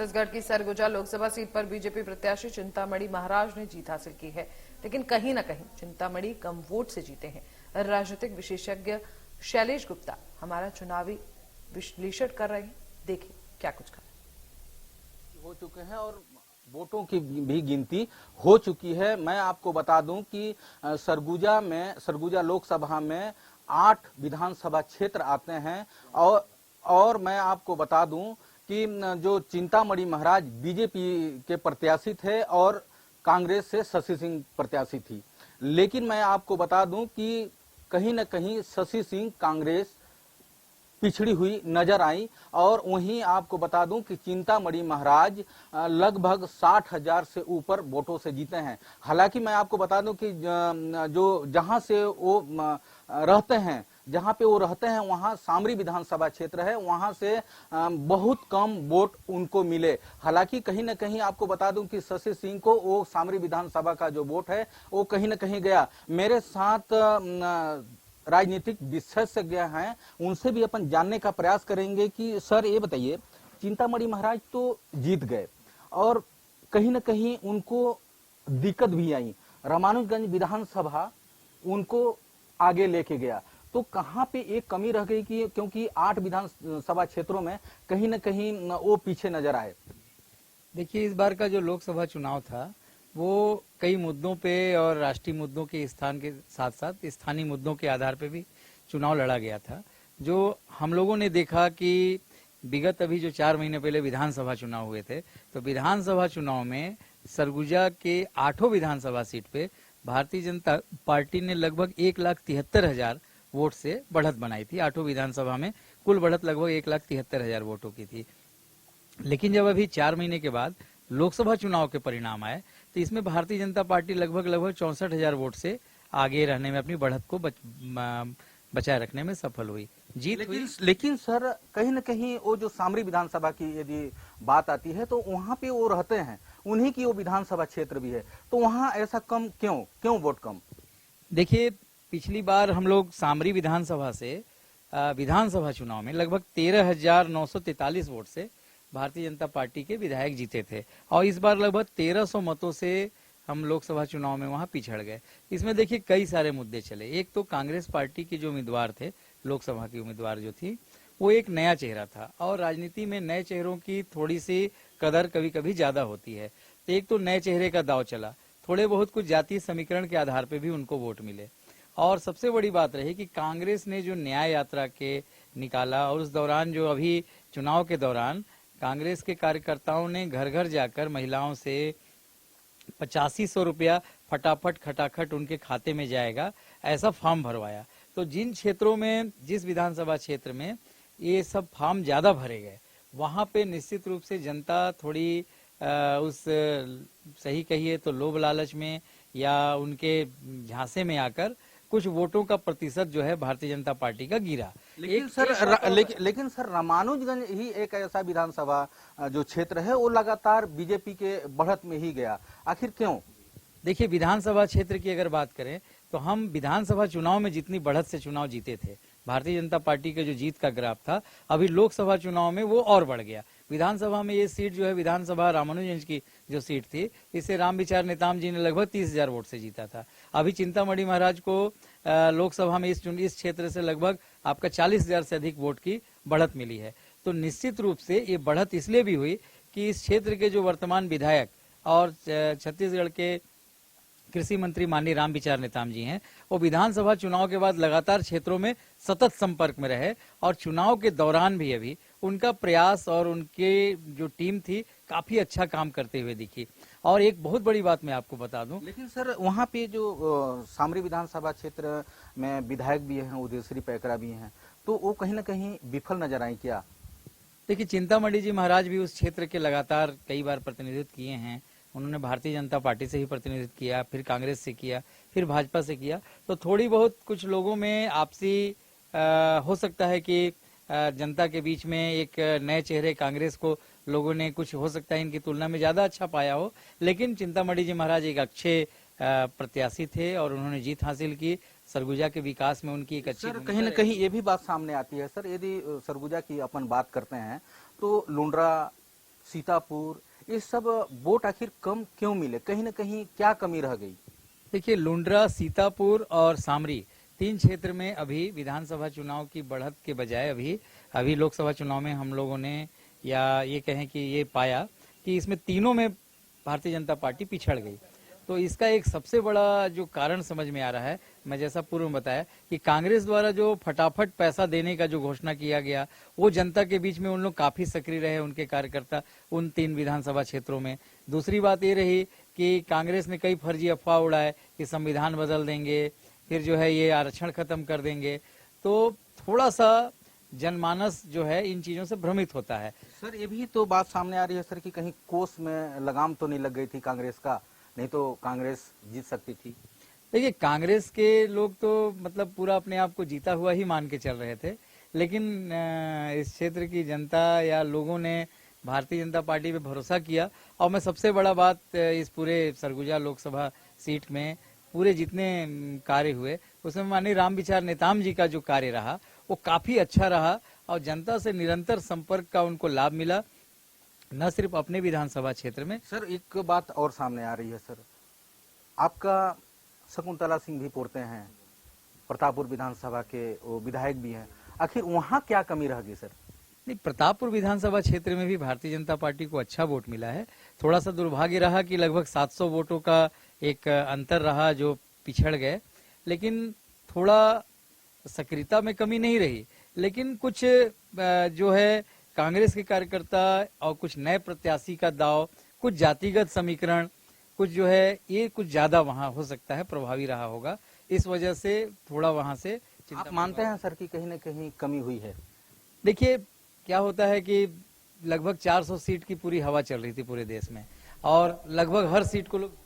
छत्तीसगढ़ की सरगुजा लोकसभा सीट पर बीजेपी प्रत्याशी चिंतामणि महाराज ने जीत हासिल की है, लेकिन कहीं न कहीं चिंतामणि कम वोट से जीते हैं। राजनीतिक विशेषज्ञ शैलेश गुप्ता हमारा चुनावी विश्लेषण कर रहे हैं। देखिए क्या कुछ कहा। हो चुके हैं और वोटों की भी गिनती हो चुकी है। मैं आपको बता दूं कि सरगुजा लोकसभा में 8 विधानसभा क्षेत्र आते हैं और मैं आपको बता दूं कि जो चिंतामणि महाराज बीजेपी के प्रत्याशी थे और कांग्रेस से शशि सिंह प्रत्याशी थी, लेकिन मैं आपको बता दूं कि कहीं न कहीं शशि सिंह कांग्रेस पिछड़ी हुई नजर आई और वहीं आपको बता दूं कि चिंतामणि महाराज लगभग 60,000 से ऊपर वोटों से जीते हैं। हालांकि मैं आपको बता दूं कि जो जहां से वो रहते हैं, जहां पे वो रहते हैं वहां सामरी विधानसभा क्षेत्र है, वहां से बहुत कम वोट उनको मिले। हालांकि कहीं न कहीं आपको बता दूं कि शशि सिंह को वो सामरी विधानसभा का जो वोट है वो कहीं न कहीं गया। मेरे साथ राजनीतिक विशेषज्ञ हैं, उनसे भी अपन जानने का प्रयास करेंगे कि सर ये बताइए, चिंतामणि महाराज तो जीत गए और कहीं न कहीं उनको दिक्कत भी आई, रामानुजगंज विधानसभा उनको आगे लेके गया, तो कहां पे एक कमी रह गई कि क्योंकि 8 विधानसभा क्षेत्रों में कहीं न कहीं वो पीछे नजर आए। देखिए, इस बार का जो लोकसभा चुनाव था वो कई मुद्दों पे और राष्ट्रीय मुद्दों के स्थान के साथ साथ स्थानीय मुद्दों के आधार पे भी चुनाव लड़ा गया था। जो हम लोगों ने देखा कि विगत अभी जो 4 महीने पहले विधानसभा चुनाव हुए थे, तो विधानसभा चुनाव में सरगुजा के 8 विधानसभा सीट पे भारतीय जनता पार्टी ने लगभग 1,73,000 वोट से बढ़त बनाई थी। 8 विधानसभा में कुल बढ़त लगभग 1,73,000 वोटों की थी। लेकिन जब अभी 4 महीने के बाद लोकसभा चुनाव के परिणाम आए तो इसमें भारतीय जनता पार्टी लगभग 64,000 वोट से आगे रहने में, अपनी बढ़त को बचाए रखने में सफल हुई, जीत हुई। लेकिन सर कहीं न कहीं वो जो सामरी विधानसभा की यदि बात आती है तो वहां पे वो रहते हैं, उन्हीं की वो विधानसभा क्षेत्र भी है, तो वहां ऐसा कम क्यों वोट कम? देखिए, पिछली बार हम लोग सामरी विधानसभा से विधानसभा चुनाव में लगभग 13,943 वोट से भारतीय जनता पार्टी के विधायक जीते थे और इस बार लगभग 1,300 मतों से हम लोकसभा चुनाव में वहां पिछड़ गए। इसमें देखिए कई सारे मुद्दे चले। एक तो कांग्रेस पार्टी के जो उम्मीदवार थे, लोकसभा की उम्मीदवार जो थी, वो एक नया चेहरा था और राजनीति में नए चेहरों की थोड़ी सी कदर कभी कभी ज्यादा होती है। तो एक तो नए चेहरे का दाव चला, थोड़े बहुत कुछ जातीय समीकरण के आधार पर भी उनको वोट मिले। और सबसे बड़ी बात रही कि कांग्रेस ने जो न्याय यात्रा के निकाला और उस दौरान जो अभी चुनाव के दौरान कांग्रेस के कार्यकर्ताओं ने घर घर जाकर महिलाओं से 8500 रुपया फटाफट खटाखट उनके खाते में जाएगा ऐसा फॉर्म भरवाया। तो जिन क्षेत्रों में, जिस विधानसभा क्षेत्र में ये सब फॉर्म ज्यादा भरे गए, वहां पे निश्चित रूप से जनता थोड़ी उस सही कहिए तो लोभ लालच में या उनके झांसे में आकर कुछ वोटों का प्रतिशत जो है भारतीय जनता पार्टी का गिरा। लेकिन सर रामानुजगंज ही एक ऐसा विधानसभा जो क्षेत्र है वो लगातार बीजेपी के बढ़त में ही गया, आखिर क्यों? देखिए, विधानसभा क्षेत्र की अगर बात करें तो हम विधानसभा चुनाव में जितनी बढ़त से चुनाव जीते थे, भारतीय जनता पार्टी के जो जीत का ग्राफ था, अभी लोकसभा चुनाव में वो और बढ़ गया। विधानसभा में ये सीट जो है, विधानसभा रामानुजगंज की जो सीट थी, इसे रामविचार नेताम जी ने लगभग 30,000 वोट से जीता था। अभी चिंतामणि महाराज को लोकसभा में इस क्षेत्र से लगभग आपका 40,000 से अधिक वोट की बढ़त मिली है। तो निश्चित रूप से ये बढ़त इसलिए भी हुई कि इस क्षेत्र के जो वर्तमान विधायक और छत्तीसगढ़ के कृषि मंत्री माननीय रामविचार नेताम जी हैं, वो विधानसभा चुनाव के बाद लगातार क्षेत्रों में सतत संपर्क में रहे और चुनाव के दौरान भी अभी उनका प्रयास और उनके जो टीम थी काफी अच्छा काम करते हुए दिखी। और एक बहुत बड़ी बात मैं आपको बता दूं, लेकिन सर वहां पे जो सामरी विधानसभा क्षेत्र में विधायक भी हैं, उदयश्री पैकरा भी हैं, तो वो कहीं न कहीं विफल नजर आई क्या? देखिए, चिंतामणि जी महाराज भी उस क्षेत्र के लगातार कई बार प्रतिनिधित्व किए हैं। उन्होंने भारतीय जनता पार्टी से ही प्रतिनिधित्व किया, फिर कांग्रेस से किया, फिर भाजपा से किया। तो थोड़ी बहुत कुछ लोगों में आपसी हो सकता है कि जनता के बीच में एक नए चेहरे कांग्रेस को लोगों ने कुछ हो सकता है इनकी तुलना में ज्यादा अच्छा पाया हो, लेकिन चिंतामणि जी महाराज एक अच्छे प्रत्याशी थे और उन्होंने जीत हासिल की। सरगुजा के विकास में उनकी एक अच्छी, सर कहीं न कहीं ये भी बात सामने आती है सर, यदि सरगुजा की अपन बात करते हैं तो लुंड्रा सीतापुर, ये सब वोट आखिर कम क्यों मिले? कहीं न कहीं क्या कमी रह गई? देखिए, लुंड्रा, सीतापुर और सामरी 3 क्षेत्र में अभी विधानसभा चुनाव की बढ़त के बजाय अभी लोकसभा चुनाव में हम लोगों ने या ये कहें कि ये पाया कि इसमें तीनों में भारतीय जनता पार्टी पिछड़ गई। तो इसका एक सबसे बड़ा जो कारण समझ में आ रहा है, मैं जैसा पूर्व में बताया कि कांग्रेस द्वारा जो फटाफट पैसा देने का जो घोषणा किया गया, वो जनता के बीच में उन लोग काफी सक्रिय रहे, उनके कार्यकर्ता उन 3 विधानसभा क्षेत्रों में। दूसरी बात ये रही कि कांग्रेस ने कई फर्जी अफवाह उड़ाए कि संविधान बदल देंगे, फिर जो है ये आरक्षण खत्म कर देंगे। तो थोड़ा सा जनमानस जो है इन चीजों से भ्रमित होता है। सर, ये भी तो बात सामने आ रही है सर कि कहीं कोस में लगाम तो नहीं लग गई थी कांग्रेस का, नहीं तो कांग्रेस जीत सकती थी। देखिए, कांग्रेस के लोग तो मतलब पूरा अपने आप को जीता हुआ ही मान के चल रहे थे, लेकिन इस क्षेत्र की जनता या लोगों ने भारतीय जनता पार्टी पे भरोसा किया। और मैं सबसे बड़ा बात, इस पूरे सरगुजा लोकसभा सीट में पूरे जितने कार्य हुए उसमें माननीय रामविचार नेताम जी का जो कार्य रहा वो काफी अच्छा रहा और जनता से निरंतर संपर्क का उनको लाभ मिला, न सिर्फ अपने विधानसभा क्षेत्र में। सर, एक बात और सामने आ रही है सर, आपका शकुंतला सिंह भी पोरते हैं, प्रतापपुर विधानसभा के वो विधायक भी हैं, आखिर वहाँ क्या कमी रह गई सर? नहीं, प्रतापपुर विधानसभा क्षेत्र में भी भारतीय जनता पार्टी को अच्छा वोट मिला है। थोड़ा सा दुर्भाग्य रहा कि लगभग 700 वोटों का एक अंतर रहा जो पिछड़ गए, लेकिन थोड़ा सक्रियता में कमी नहीं रही। लेकिन कुछ जो है कांग्रेस के कार्यकर्ता और कुछ नए प्रत्याशी का दाव, कुछ जातिगत समीकरण, कुछ जो है ये कुछ ज्यादा वहां हो सकता है प्रभावी रहा होगा। इस वजह से थोड़ा वहां से आप मानते हैं सर कि कहीं न कहीं कमी हुई है? देखिए, क्या होता है कि लगभग 400 सीट की पूरी हवा चल रही थी पूरे देश में और लगभग हर सीट को लोग